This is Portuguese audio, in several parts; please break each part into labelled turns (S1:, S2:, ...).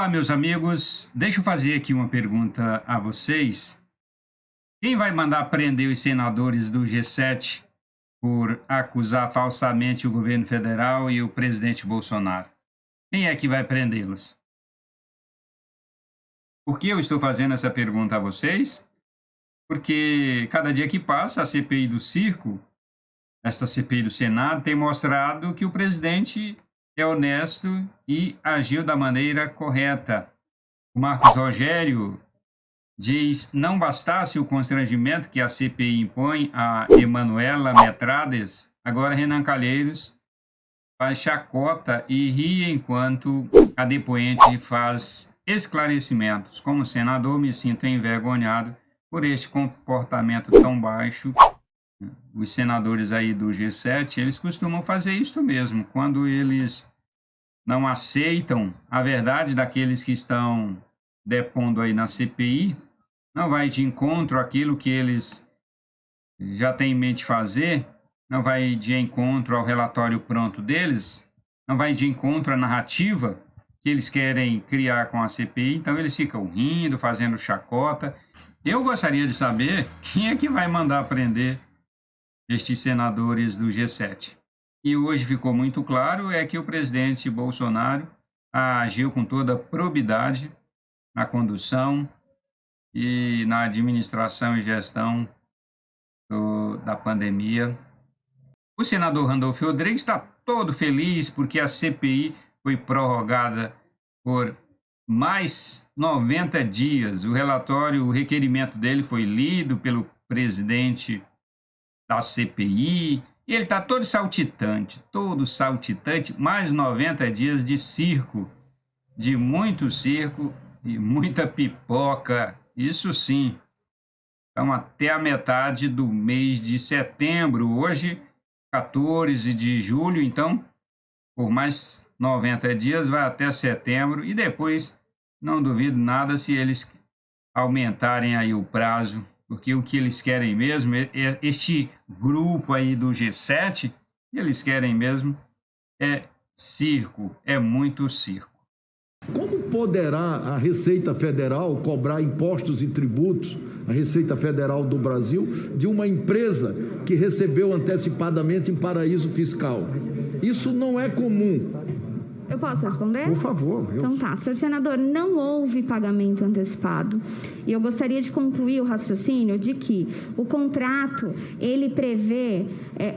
S1: Olá, meus amigos. Deixa eu fazer aqui uma pergunta a vocês. Quem vai mandar prender os senadores do G7 por acusar falsamente o governo federal e o presidente Bolsonaro? Quem é que vai prendê-los? Por que eu estou fazendo essa pergunta a vocês? Porque cada dia que passa, a CPI do circo, esta CPI do Senado, tem mostrado que o presidente é honesto e agiu da maneira correta. O Marcos Rogério diz: não bastasse o constrangimento que a CPI impõe a Emanuela Metrades, agora Renan Calheiros faz chacota e ri enquanto a depoente faz esclarecimentos. Como senador, me sinto envergonhado por este comportamento tão baixo. Os senadores aí do G7, eles costumam fazer isso mesmo, quando eles não aceitam a verdade daqueles que estão depondo aí na CPI, não vai de encontro àquilo que eles já têm em mente fazer, não vai de encontro ao relatório pronto deles, não vai de encontro à narrativa que eles querem criar com a CPI, então eles ficam rindo, fazendo chacota. Eu gostaria de saber quem é que vai mandar prender estes senadores do G7. E hoje ficou muito claro é que o presidente Bolsonaro agiu com toda probidade na condução e na administração e gestão da pandemia. O senador Randolfo Rodrigues está todo feliz porque a CPI foi prorrogada por mais 90 dias. O relatório, o requerimento dele foi lido pelo presidente da CPI, e ele está todo saltitante, mais 90 dias de circo, de muito circo e muita pipoca, isso sim. Então, até a metade do mês de setembro, hoje, 14 de julho, então, por mais 90 dias, vai até setembro, e depois, não duvido nada se eles aumentarem aí o prazo, porque o que eles querem mesmo, este grupo aí do G7, eles querem mesmo é circo, é muito circo.
S2: Como poderá a Receita Federal cobrar impostos e tributos, a Receita Federal do Brasil, de uma empresa que recebeu antecipadamente em paraíso fiscal? Isso não é comum.
S3: Eu posso responder?
S2: Por favor.
S3: Então tá, senhor senador, não houve pagamento antecipado. E eu gostaria de concluir o raciocínio de que o contrato, ele prevê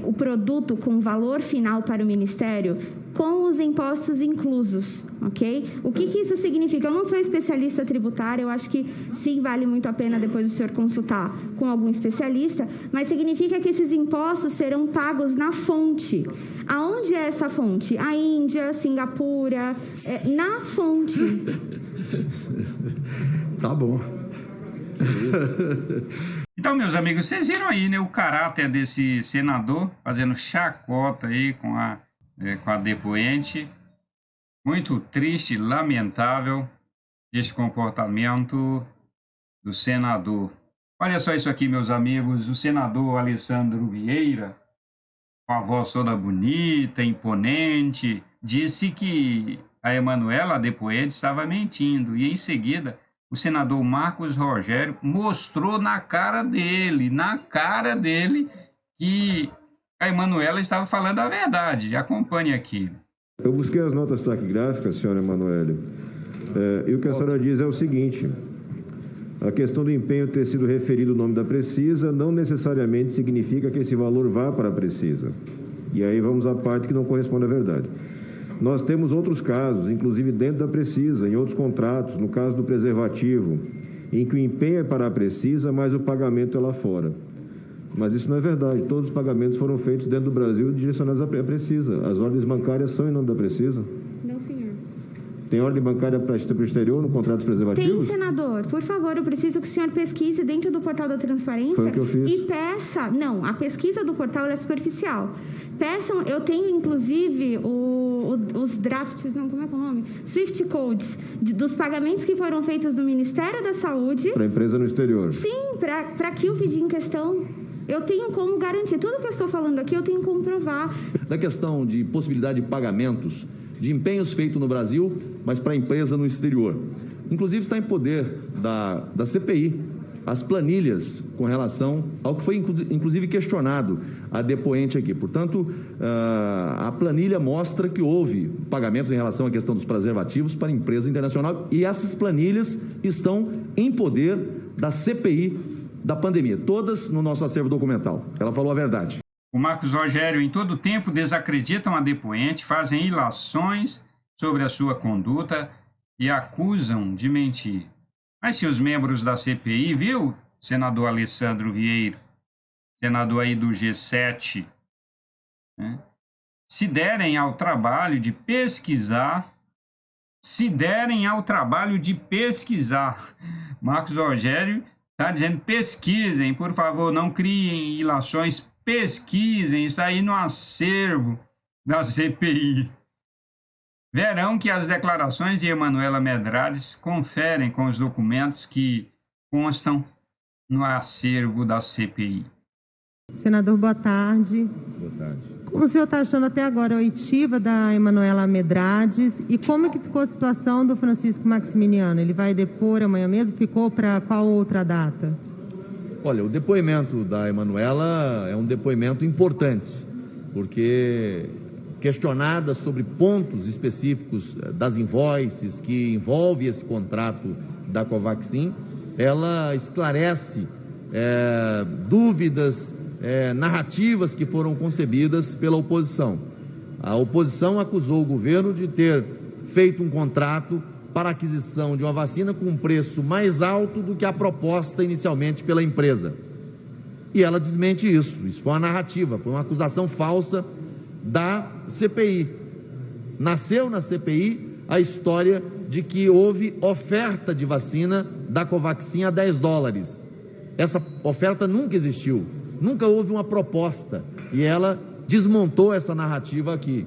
S3: o produto com valor final para o Ministério com os impostos inclusos, ok? O que isso significa? Eu não sou especialista tributária, eu acho que sim, vale muito a pena depois o senhor consultar com algum especialista, mas significa que esses impostos serão pagos na fonte. Aonde é essa fonte? A Índia, Singapura, na fonte.
S2: Tá bom.
S1: Então, meus amigos, vocês viram aí, né, o caráter desse senador fazendo chacota aí com a depoente. Muito triste, lamentável este comportamento do senador. Olha só isso aqui, meus amigos, o senador Alessandro Vieira, com a voz toda bonita, imponente, disse que a Emanuela, a depoente, estava mentindo, e em seguida o senador Marcos Rogério mostrou na cara dele, que a Emanuela estava falando a verdade. Acompanhe aqui.
S4: Eu busquei as notas taquigráficas, senhora Emanuele, e o que a senhora diz é o seguinte: a questão do empenho ter sido referido o nome da Precisa não necessariamente significa que esse valor vá para a Precisa. E aí vamos à parte que não corresponde à verdade. Nós temos outros casos, inclusive dentro da Precisa, em outros contratos, no caso do preservativo, em que o empenho é para a Precisa, mas o pagamento é lá fora. Mas isso não é verdade. Todos os pagamentos foram feitos dentro do Brasil e direcionados à Precisa. As ordens bancárias são em nome da Precisa?
S3: Não, senhor.
S4: Tem ordem bancária para o exterior no contrato dos preservativos?
S3: Tem, senador. Por favor, eu preciso que o senhor pesquise dentro do portal da transparência.
S4: Foi o que eu fiz.
S3: E peça... Não, a pesquisa do portal é superficial. Peçam... Eu tenho, inclusive, os drafts... Não, como é que é o nome? Swift Codes dos pagamentos que foram feitos do Ministério da Saúde...
S4: Para a empresa no exterior?
S3: Sim, para a QFID em questão... Eu tenho como garantir. Tudo que eu estou falando aqui, eu tenho como provar.
S5: Da questão de possibilidade de pagamentos
S2: de empenhos feitos no Brasil, mas para a empresa no exterior. Inclusive está em poder da CPI as planilhas com relação ao que foi inclusive questionado a depoente aqui. Portanto, a planilha mostra que houve pagamentos em relação à questão dos preservativos para a empresa internacional e essas planilhas estão em poder da CPI da pandemia, todas no nosso acervo documental. Ela falou a verdade.
S1: O Marcos Rogério, em todo tempo, desacreditam a depoente, fazem ilações sobre a sua conduta e acusam de mentir. Mas se os membros da CPI, viu, senador Alessandro Vieira, senador aí do G7, né, se derem ao trabalho de pesquisar, Marcos Rogério está dizendo pesquisem, por favor, não criem ilações, pesquisem, isso aí no acervo da CPI. Verão que as declarações de Emanuela Medrades conferem com os documentos que constam no acervo da CPI.
S5: Senador, boa tarde.
S4: Boa tarde.
S5: Como o senhor está achando até agora a oitiva da Emanuela Medrades e como é que ficou a situação do Francisco Maximiliano? Ele vai depor amanhã mesmo? Ficou para qual outra data?
S2: Olha, o depoimento da Emanuela é um depoimento importante, porque questionada sobre pontos específicos das invoices que envolve esse contrato da Covaxin, ela esclarece dúvidas, narrativas que foram concebidas pela oposição. A oposição acusou o governo de ter feito um contrato para a aquisição de uma vacina com um preço mais alto do que a proposta inicialmente pela empresa. E ela desmente isso. Isso foi uma narrativa, foi uma acusação falsa da CPI. Nasceu na CPI a história de que houve oferta de vacina da Covaxin a $10. Essa oferta nunca existiu, nunca houve uma proposta e ela desmontou essa narrativa aqui.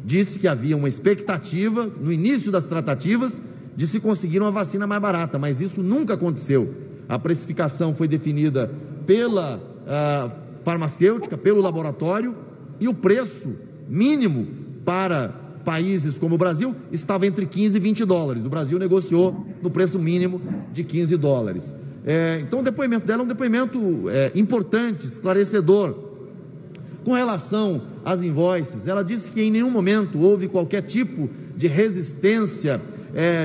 S2: Disse que havia uma expectativa no início das tratativas de se conseguir uma vacina mais barata, mas isso nunca aconteceu. A precificação foi definida pela farmacêutica, pelo laboratório, e o preço mínimo para países como o Brasil estava entre $15 e $20. O Brasil negociou no preço mínimo de $15. Então o depoimento dela é um depoimento importante, esclarecedor. Com relação às invoices, ela disse que em nenhum momento houve qualquer tipo de resistência,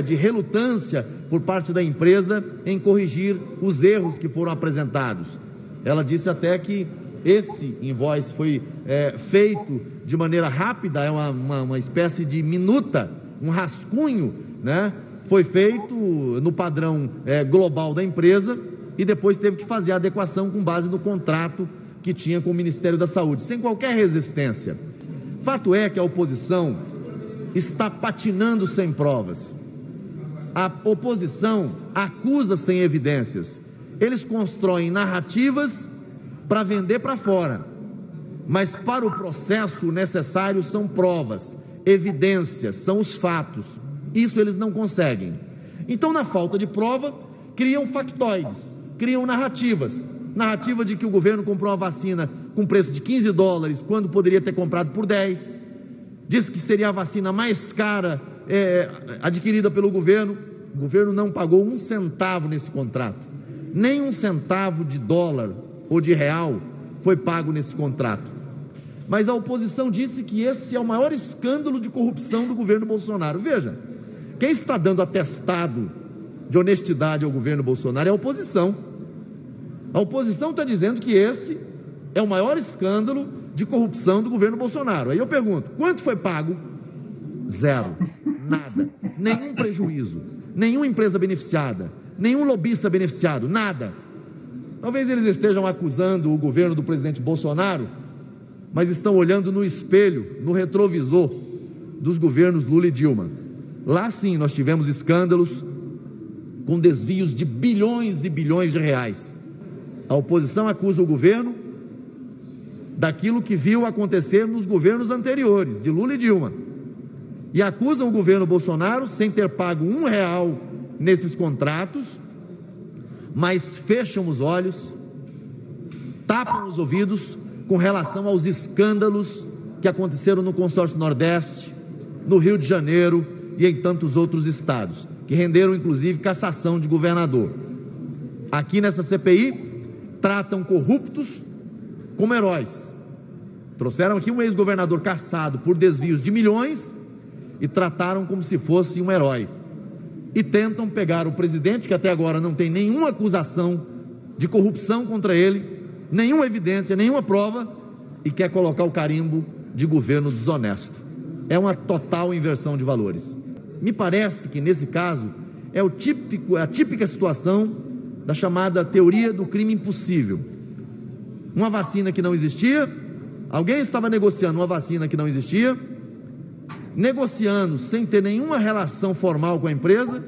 S2: de relutância por parte da empresa em corrigir os erros que foram apresentados. Ela disse até que esse invoice foi feito de maneira rápida, é uma espécie de minuta, um rascunho, né? Foi feito no padrão global da empresa e depois teve que fazer a adequação com base no contrato que tinha com o Ministério da Saúde, sem qualquer resistência. Fato é que a oposição está patinando sem provas. A oposição acusa sem evidências. Eles constroem narrativas para vender para fora, mas para o processo necessário são provas, evidências, são os fatos. Isso eles não conseguem. Então, na falta de prova, criam factoides, criam narrativas. Narrativa de que o governo comprou uma vacina com preço de $15 quando poderia ter comprado por 10. Diz que seria a vacina mais cara adquirida pelo governo. O governo não pagou um centavo nesse contrato. Nem um centavo de dólar ou de real foi pago nesse contrato. Mas a oposição disse que esse é o maior escândalo de corrupção do governo Bolsonaro. Veja, quem está dando atestado de honestidade ao governo Bolsonaro é a oposição. A oposição está dizendo que esse é o maior escândalo de corrupção do governo Bolsonaro. Aí eu pergunto, quanto foi pago? Zero, nada, nenhum prejuízo, nenhuma empresa beneficiada, nenhum lobista beneficiado, nada. Talvez eles estejam acusando o governo do presidente Bolsonaro, mas estão olhando no espelho, no retrovisor dos governos Lula e Dilma. Lá sim nós tivemos escândalos com desvios de bilhões e bilhões de reais. A oposição acusa o governo daquilo que viu acontecer nos governos anteriores, de Lula e Dilma. E acusam o governo Bolsonaro sem ter pago R$1 nesses contratos, mas fecham os olhos, tapam os ouvidos com relação aos escândalos que aconteceram no Consórcio Nordeste, no Rio de Janeiro e em tantos outros estados, que renderam inclusive cassação de governador. Aqui nessa CPI, tratam corruptos como heróis. Trouxeram aqui um ex-governador cassado por desvios de milhões e trataram como se fosse um herói. E tentam pegar o presidente, que até agora não tem nenhuma acusação de corrupção contra ele, nenhuma evidência, nenhuma prova, e quer colocar o carimbo de governo desonesto. É uma total inversão de valores. Me parece que nesse caso é a típica situação da chamada teoria do crime impossível. Uma vacina que não existia, alguém estava negociando uma vacina que não existia, negociando sem ter nenhuma relação formal com a empresa,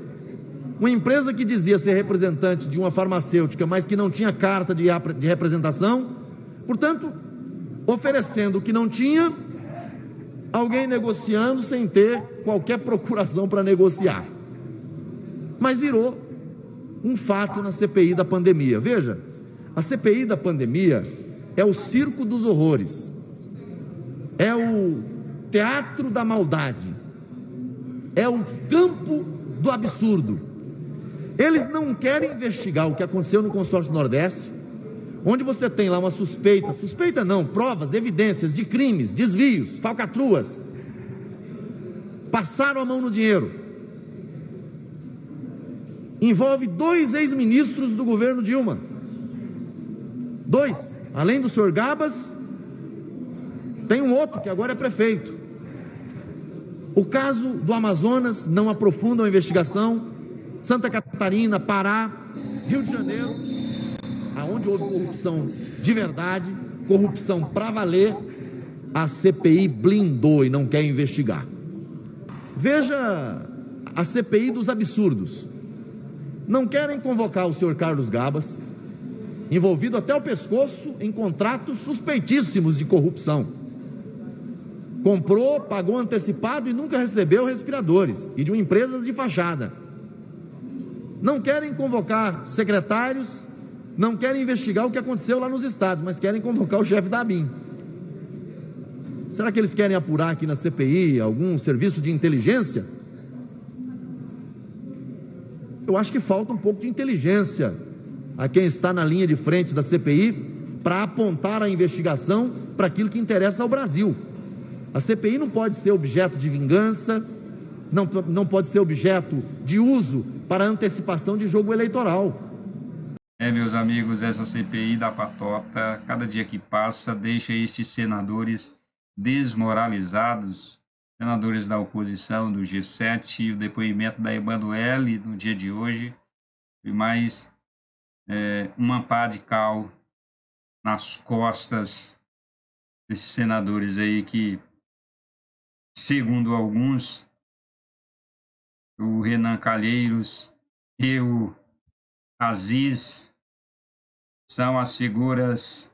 S2: uma empresa que dizia ser representante de uma farmacêutica, mas que não tinha carta de representação, portanto, oferecendo o que não tinha, alguém negociando sem ter qualquer procuração para negociar. Mas virou um fato na CPI da pandemia. Veja, a CPI da pandemia é o circo dos horrores, é o teatro da maldade, é o campo do absurdo. Eles não querem investigar o que aconteceu no consórcio Nordeste, onde você tem lá uma suspeita não, provas, evidências de crimes, desvios, falcatruas. Passaram a mão no dinheiro. Envolve 2 ex-ministros do governo Dilma. 2, além do senhor Gabas, tem um outro que agora é prefeito. O caso do Amazonas não aprofunda a investigação. Santa Catarina, Pará, Rio de Janeiro, aonde houve corrupção de verdade, corrupção para valer, a CPI blindou e não quer investigar. Veja a CPI dos absurdos. Não querem convocar o senhor Carlos Gabas, envolvido até o pescoço em contratos suspeitíssimos de corrupção. Comprou, pagou antecipado e nunca recebeu respiradores, e de uma empresa de fachada. Não querem convocar secretários, não querem investigar o que aconteceu lá nos estados, mas querem convocar o chefe da ABIN. Será que eles querem apurar aqui na CPI algum serviço de inteligência? Eu acho que falta um pouco de inteligência a quem está na linha de frente da CPI para apontar a investigação para aquilo que interessa ao Brasil. A CPI não pode ser objeto de vingança, não pode ser objeto de uso para antecipação de jogo eleitoral.
S1: Meus amigos, essa CPI da patota, cada dia que passa, deixa estes senadores desmoralizados, senadores da oposição, do G7, o depoimento da Emanuele no dia de hoje, e mais uma pá de cal nas costas desses senadores aí que, segundo alguns, o Renan Calheiros e o Aziz são as figuras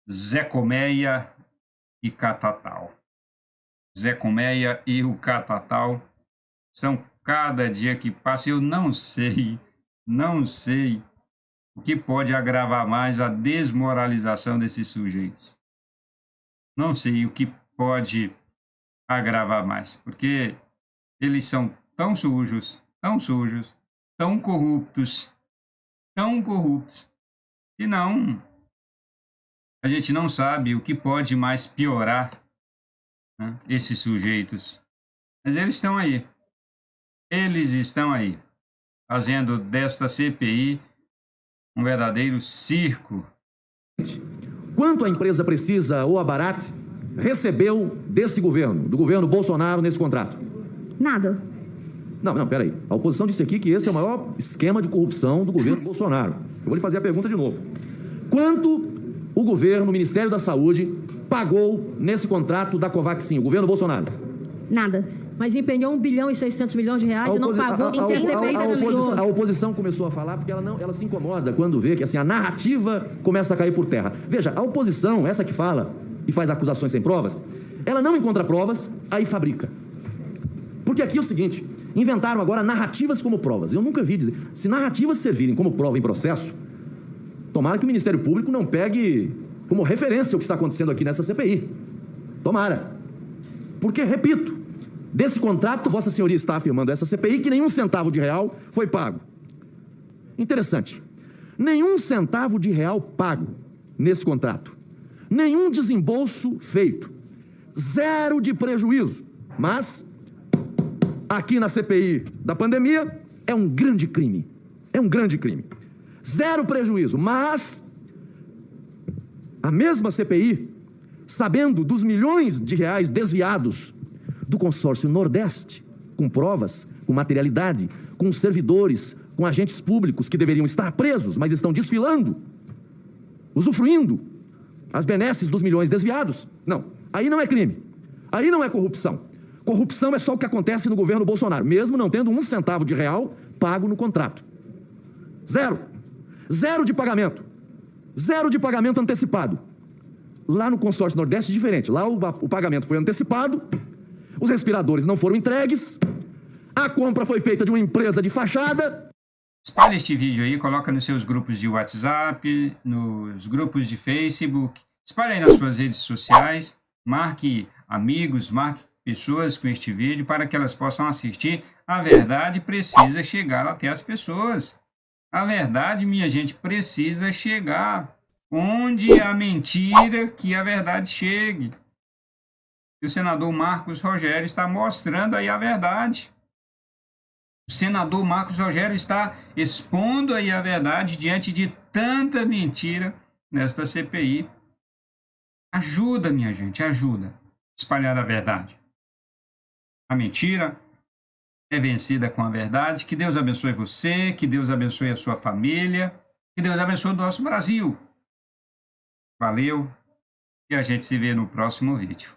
S1: Zé Colmeia e Catatal. Zé Colmeia e o Catatal são, cada dia que passa, eu não sei o que pode agravar mais a desmoralização desses sujeitos. Não sei o que pode agravar mais, porque eles são tão sujos, tão corruptos, e não, a gente não sabe o que pode mais piorar, né, esses sujeitos. Mas eles estão aí, fazendo desta CPI um verdadeiro circo.
S6: Quanto a empresa Precisa ou a Barat recebeu desse governo, do governo Bolsonaro, nesse contrato?
S3: Nada.
S6: Não, peraí. A oposição disse aqui que esse é o maior esquema de corrupção do governo Bolsonaro. Eu vou lhe fazer a pergunta de novo. Quanto o governo, o Ministério da Saúde, pagou nesse contrato da Covaxin, o governo Bolsonaro?
S3: Nada.
S7: Mas empenhou 1 bilhão e 600 milhões de reais e não pagou.
S6: A oposição começou a falar porque ela se incomoda quando vê que assim, a narrativa começa a cair por terra. Veja, a oposição, essa que fala e faz acusações sem provas, ela não encontra provas, aí fabrica. Porque aqui é o seguinte, inventaram agora narrativas como provas. Eu nunca vi dizer. Se narrativas servirem como prova em processo, tomara que o Ministério Público não pegue como referência o que está acontecendo aqui nessa CPI. Tomara. Porque, repito, Desse contrato, Vossa Senhoria está afirmando essa CPI que nenhum centavo de real foi pago. Interessante. Nenhum centavo de real pago nesse contrato. Nenhum desembolso feito. Zero de prejuízo. Mas, aqui na CPI da pandemia, é um grande crime. É um grande crime. Zero prejuízo. Mas, a mesma CPI, sabendo dos milhões de reais desviados do consórcio Nordeste, com provas, com materialidade, com servidores, com agentes públicos que deveriam estar presos, mas estão desfilando, usufruindo as benesses dos milhões desviados. Não, aí não é crime, aí não é corrupção. Corrupção é só o que acontece no governo Bolsonaro, mesmo não tendo um centavo de real pago no contrato. Zero. Zero de pagamento. Zero de pagamento antecipado. Lá no consórcio Nordeste, diferente. Lá o pagamento foi antecipado, os respiradores não foram entregues, a compra foi feita de uma empresa de fachada.
S1: Espalhe este vídeo aí, coloca nos seus grupos de WhatsApp, nos grupos de Facebook, espalhe aí nas suas redes sociais, marque amigos, marque pessoas com este vídeo para que elas possam assistir. A verdade precisa chegar até as pessoas. A verdade, minha gente, precisa chegar onde a mentira que a verdade chegue. E o senador Marcos Rogério está mostrando aí a verdade. O senador Marcos Rogério está expondo aí a verdade diante de tanta mentira nesta CPI. Ajuda, minha gente, ajuda a espalhar a verdade. A mentira é vencida com a verdade. Que Deus abençoe você, que Deus abençoe a sua família, que Deus abençoe o nosso Brasil. Valeu e a gente se vê no próximo vídeo.